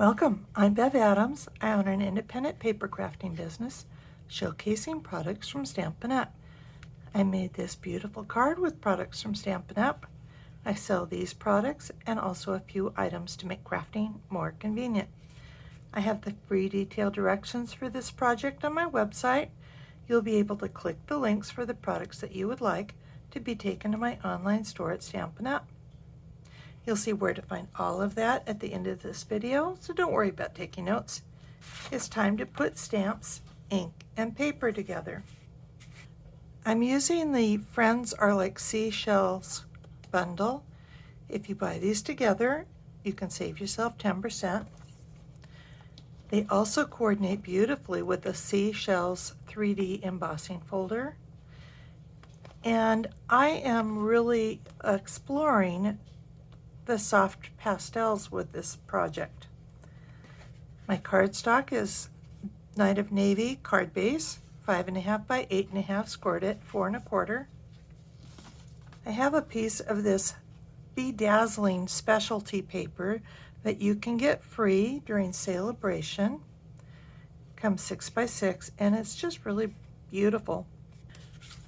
Welcome, I'm Bev Adams. I own an independent paper crafting business showcasing products from Stampin' Up. I made this beautiful card with products from Stampin' Up. I sell these products and also a few items to make crafting more convenient. I have the free detailed directions for this project on my website. You'll be able to click the links for the products that you would like to be taken to my online store at Stampin' Up. You'll see where to find all of that at the end of this video, so don't worry about taking notes. It's time to put stamps, ink, and paper together. I'm using the Friends Are Like Seashells bundle. If you buy these together, you can save yourself 10%. They also coordinate beautifully with the Seashells 3D embossing folder. And I am really exploring the soft pastels with this project. My cardstock is Night of Navy card base, 5.5 by 8.5, scored at 4 1/4. I have a piece of this bedazzling specialty paper that you can get free during Celebration. Comes 6 by 6 and it's just really beautiful.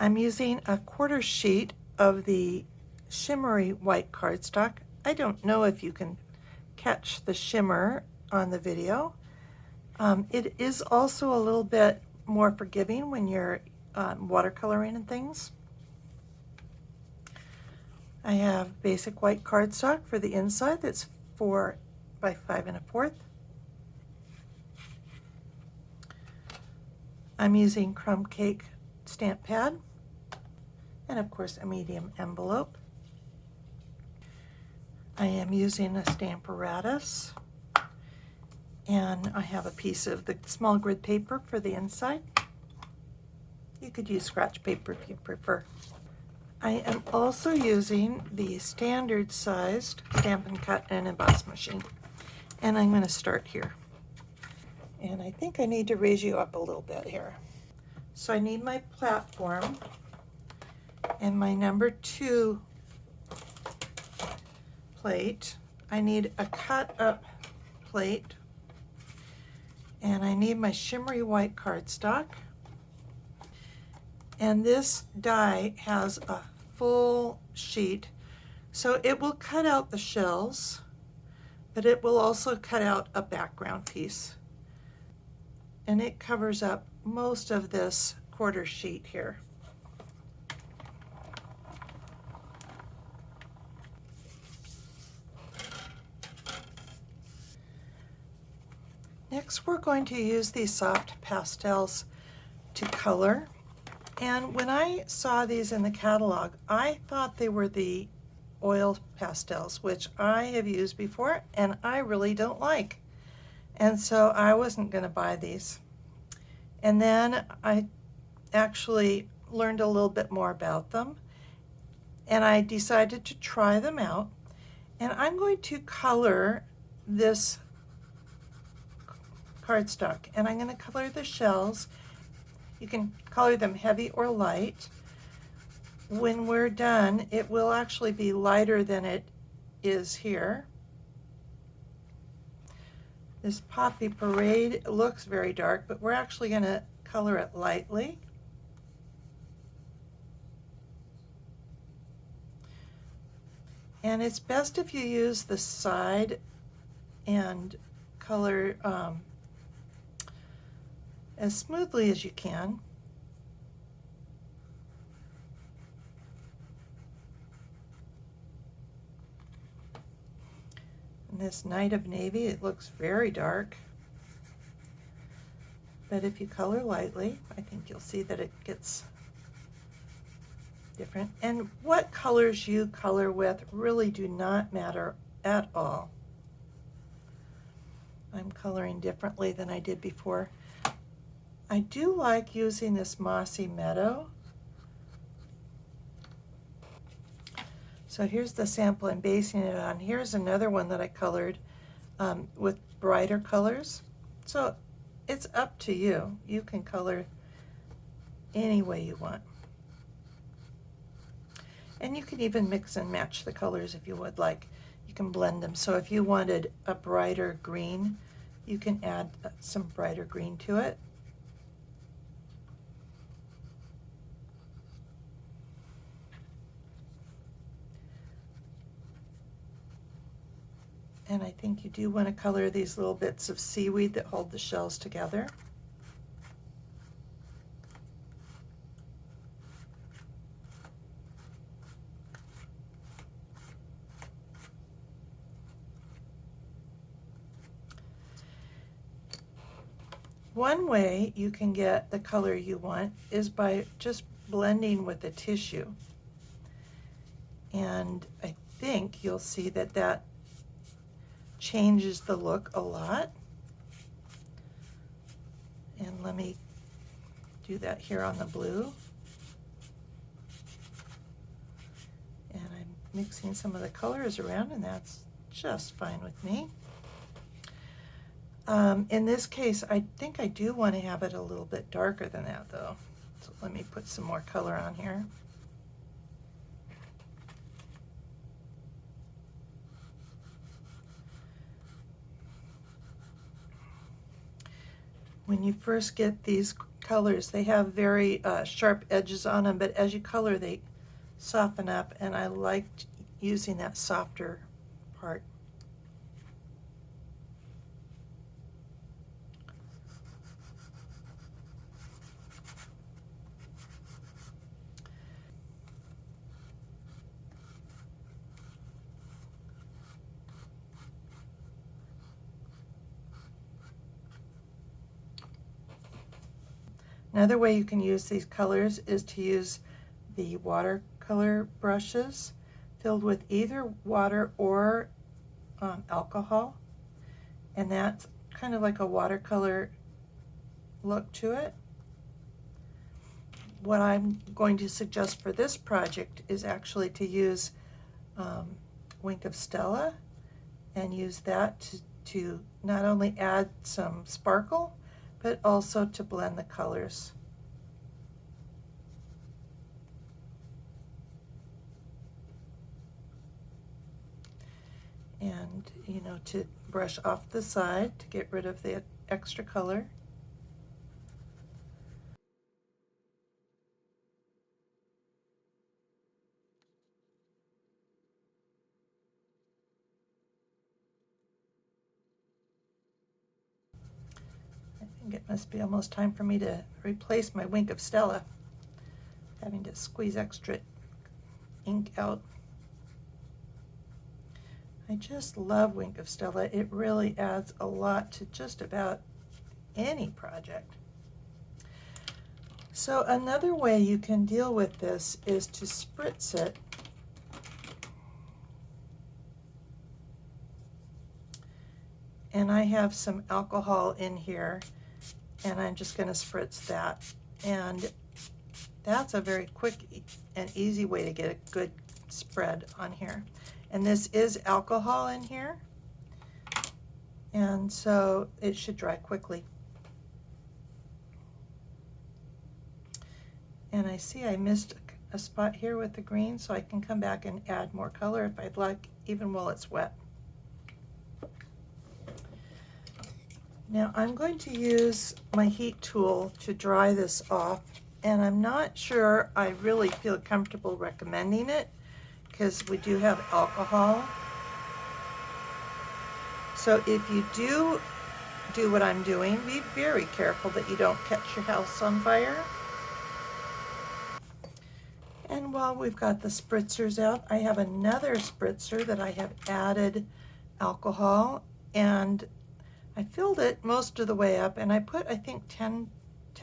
I'm using a 1/4 sheet of the shimmery white cardstock. I don't know if you can catch the shimmer on the video. It is also a little bit more forgiving when you're watercoloring and things. I have basic white cardstock for the inside that's 4 by 5 1/4. I'm using crumb cake stamp pad and of course a medium envelope. I am using a Stamparatus, and I have a piece of the small grid paper for the inside. You could use scratch paper if you prefer. I am also using the standard sized Stampin' Cut and Emboss machine, and I'm going to start here. And I think I need to raise you up a little bit here. So I need my platform and my number 2 plate. I need a cut up plate, and I need my shimmery white cardstock. And this die has a full sheet, so it will cut out the shells, but it will also cut out a background piece. And it covers up most of this 1/4 sheet here. Next, we're going to use these soft pastels to color. And when I saw these in the catalog, I thought they were the oil pastels, which I have used before and I really don't like. And so I wasn't going to buy these. And then I actually learned a little bit more about them, and I decided to try them out. And I'm going to color this cardstock, and I'm going to color the shells. You can color them heavy or light. When we're done, it will actually be lighter than it is here. This Poppy Parade looks very dark, but we're actually going to color it lightly. And it's best if you use the side and color as smoothly as you can. And this Night of Navy, it looks very dark, but if you color lightly, I think you'll see that it gets different. And what colors you color with really do not matter at all. I'm coloring differently than I did before. I do like using this Mossy Meadow. So here's the sample I'm basing it on. Here's another one that I colored with brighter colors. So it's up to you. You can color any way you want. And you can even mix and match the colors if you would like. You you can blend them. So if you wanted a brighter green, you can add some brighter green to it. And I think you do want to color these little bits of seaweed that hold the shells together. One way you can get the color you want is by just blending with the tissue. And I think you'll see that that changes the look a lot. And let me do that here on the blue. And I'm mixing some of the colors around, and that's just fine with me. In this case, I think I do want to have it a little bit darker than that, though. So let me put some more color on here. When you first get these colors, they have very sharp edges on them, but as you color, they soften up, and I liked using that softer part. Another way you can use these colors is to use the watercolor brushes filled with either water or alcohol, and that's kind of like a watercolor look to it. What I'm going to suggest for this project is actually to use Wink of Stella and use that to not only add some sparkle, but also to blend the colors. And, you know, to brush off the side to get rid of the extra color. I think it must be almost time for me to replace my Wink of Stella, having to squeeze extra ink out. I just love Wink of Stella. It really adds a lot to just about any project. So another way you can deal with this is to spritz it and I have some alcohol in here, and I'm just going to spritz that. And that's a very quick and easy way to get a good spread on here. And this is alcohol in here, and so it should dry quickly. And I see I missed a spot here with the green, so I can come back and add more color if I'd like, even while it's wet. Now I'm going to use my heat tool to dry this off, and I'm not sure I really feel comfortable recommending it because we do have alcohol. So if you do what I'm doing, be very careful that you don't catch your house on fire. And while we've got the spritzers out, I have another spritzer that I have added alcohol, and I filled it most of the way up, and I put, I think, 10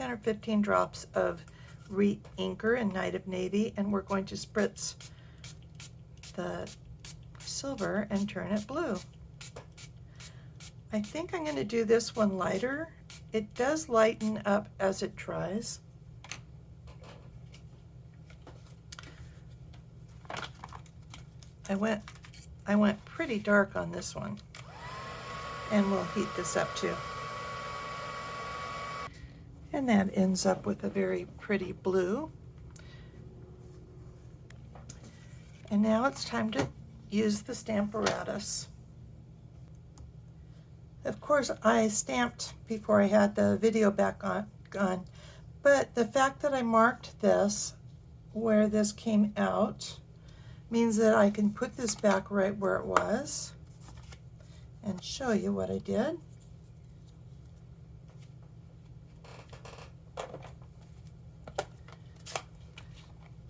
or 15 drops of re-inker in Night of Navy, and we're going to spritz the silver and turn it blue. I think I'm going to do this one lighter. It does lighten up as it dries. I went pretty dark on this one, and we'll heat this up too. And that ends up with a very pretty blue. And now it's time to use the Stamparatus. Of course, I stamped before I had the video back on, but the fact that I marked this where this came out means that I can put this back right where it was and show you what I did.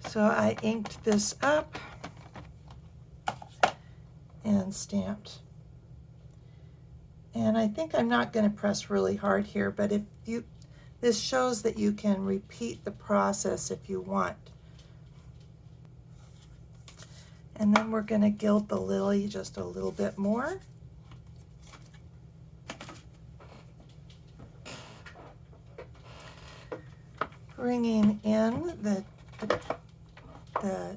So I inked this up and stamped. And I think I'm not going to press really hard here, but this shows that you can repeat the process if you want. And then we're going to gild the lily just a little bit more. Bringing in the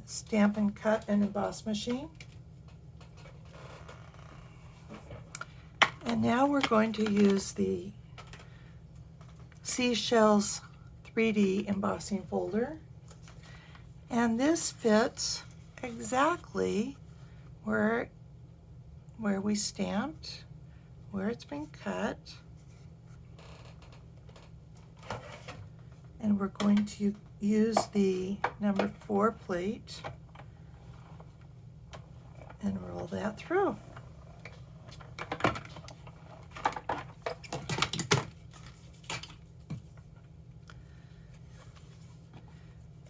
Stamp and Cut and Emboss machine. And now we're going to use the Seashells 3D embossing folder. And this fits exactly where we stamped, where it's been cut. And we're going to use the number 4 plate and roll that through.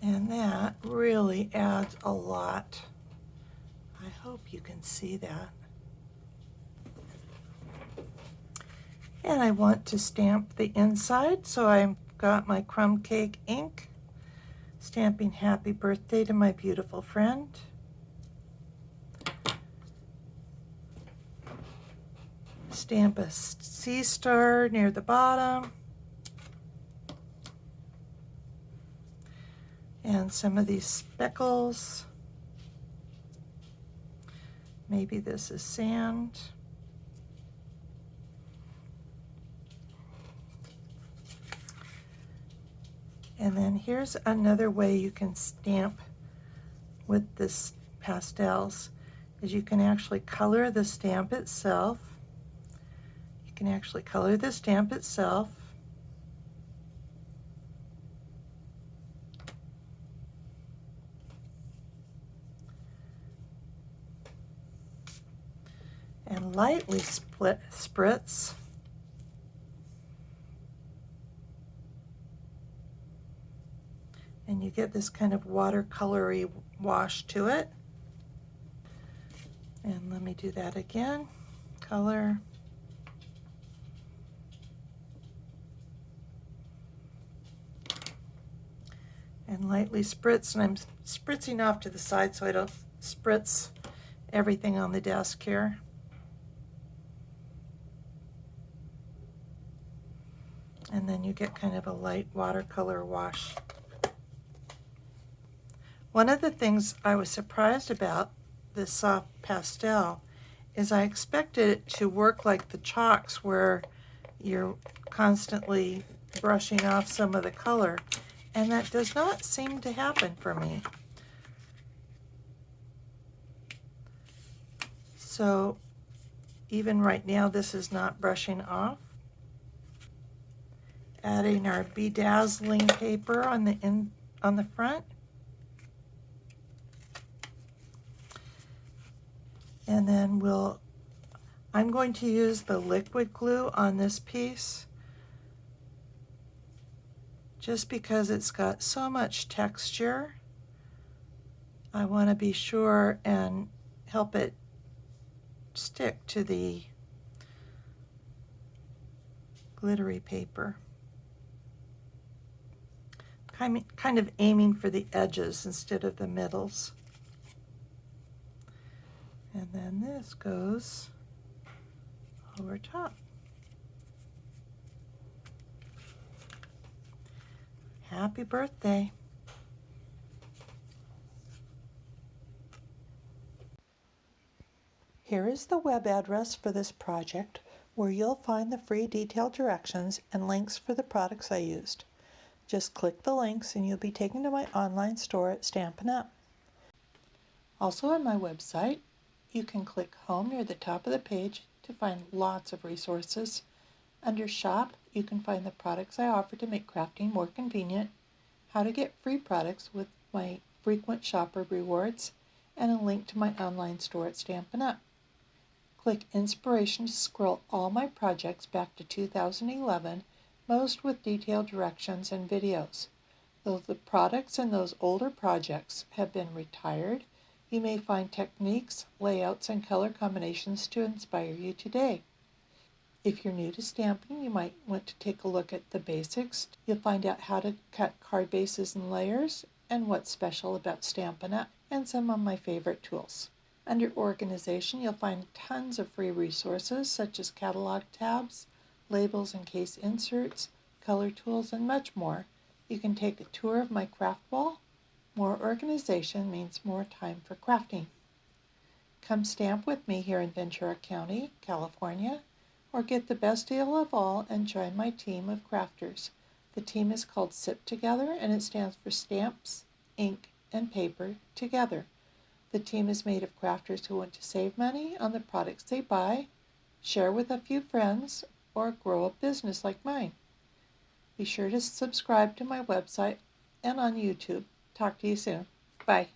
And that really adds a lot. I hope you can see that. And I want to stamp the inside, so I've got my crumb cake ink, stamping happy birthday to my beautiful friend. Stamp a sea star near the bottom. And some of these speckles. Maybe this is sand. And then here's another way you can stamp with this pastels, is you can actually color the stamp itself. You can actually color the stamp itself. And lightly spritz. And you get this kind of watercolory wash to it. And let me do that again. Color. And lightly spritz, and I'm spritzing off to the side so I don't spritz everything on the desk here. And then you get kind of a light watercolor wash. One of the things I was surprised about this soft pastel is I expected it to work like the chalks where you're constantly brushing off some of the color, and that does not seem to happen for me. So even right now this is not brushing off. Adding our bedazzling paper on the front. And then I'm going to use the liquid glue on this piece just because it's got so much texture. I want to be sure and help it stick to the glittery paper. Kind of aiming for the edges instead of the middles. And then this goes over top. Happy birthday. Here is the web address for this project, where you'll find the free detailed directions and links for the products I used. Just click the links and you'll be taken to my online store at Stampin' Up! Also on my website, you can click Home near the top of the page to find lots of resources. Under Shop, you can find the products I offer to make crafting more convenient, how to get free products with my frequent shopper rewards, and a link to my online store at Stampin' Up. Click Inspiration to scroll all my projects back to 2011, most with detailed directions and videos. Though the products in those older projects have been retired, you may find techniques, layouts, and color combinations to inspire you today. If you're new to stamping, you might want to take a look at the basics. You'll find out how to cut card bases and layers, and what's special about Stampin' Up, and some of my favorite tools. Under Organization, you'll find tons of free resources such as catalog tabs, labels and case inserts, color tools, and much more. You can take a tour of my craft wall. More organization means more time for crafting. Come stamp with me here in Ventura County, California, or get the best deal of all and join my team of crafters. The team is called SIP Together, and it stands for Stamps, Ink, and Paper Together. The team is made of crafters who want to save money on the products they buy, share with a few friends, or grow a business like mine. Be sure to subscribe to my website and on YouTube. Talk to you soon. Bye.